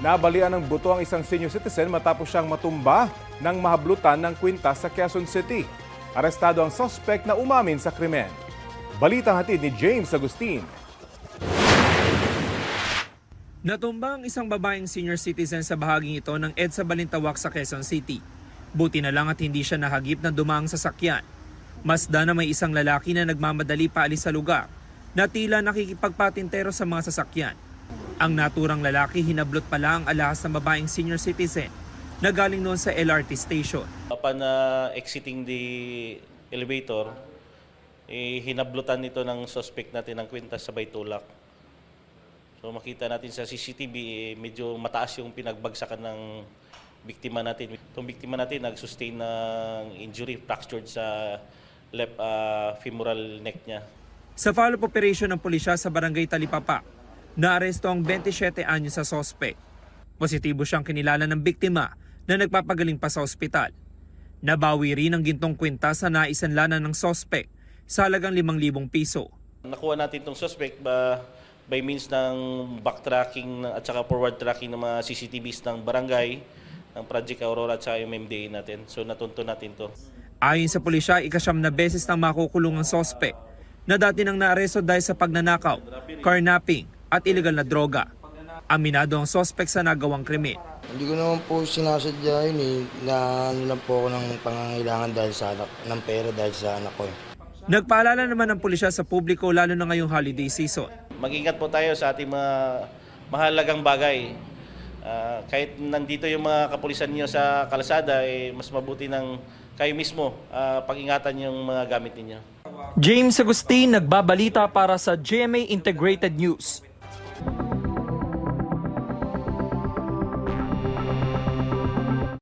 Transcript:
Nabalian ng buto ang isang senior citizen matapos siyang matumba ng mahablutan ng kwintas sa Quezon City. Arestado ang suspect na umamin sa krimen. Balitang hatid ni James Agustin. Natumba ang isang babaeng senior citizen sa bahaging ito ng EDSA Balintawak sa Quezon City. Buti na lang at hindi siya nahagip na dumaang sasakyan. Masda na may isang lalaki na nagmamadali paalis sa lugar na tila nakikipagpatintero sa mga sasakyan. Ang naturang lalaki hinablot pala ang alahas ng babaeng senior citizen na galing noon sa LRT station. Upon exiting the elevator, hinablutan nito ng suspect natin ng kwintas sa Baytulak. So makita natin sa CCTV, medyo mataas yung pinagbagsakan ng biktima natin. Itong biktima natin nag-sustain ng injury, fractured sa left femoral neck niya. Sa follow-up operation ng pulisya sa barangay Talipapa, naaresto ang 27 anyos sa sospek. Positibo siyang kinilala ng biktima na nagpapagaling pa sa ospital. Nabawi rin ang gintong kwintas na naisanlanan ng sospek sa halagang 5,000 piso. Nakuha natin itong suspect by means ng backtracking at saka forward tracking ng mga CCTVs ng barangay, ng Project Aurora at saka MMDA natin. So natunto natin to. Ayon sa pulisya, ikasyam na beses nang makukulong ang sospek na dati nang naaresto dahil sa pagnanakaw, carnapping at illegal na droga. Aminado ang sospek sa nagawang krimen. Hindi ko naman po sinasadya yun eh, na ano lang po ako ng pangangailangan dahil sa anak, ng pera dahil sa anak ko eh. Nagpaalala naman ng pulisya sa publiko lalo na ngayong holiday season. Mag-ingat po tayo sa ating mga mahalagang bagay. Kahit nandito yung mga kapulisan niyo sa kalsada, mas mabuti ng kayo mismo pag-ingatan yung mga gamit ninyo. James Agustin, nagbabalita para sa GMA Integrated News.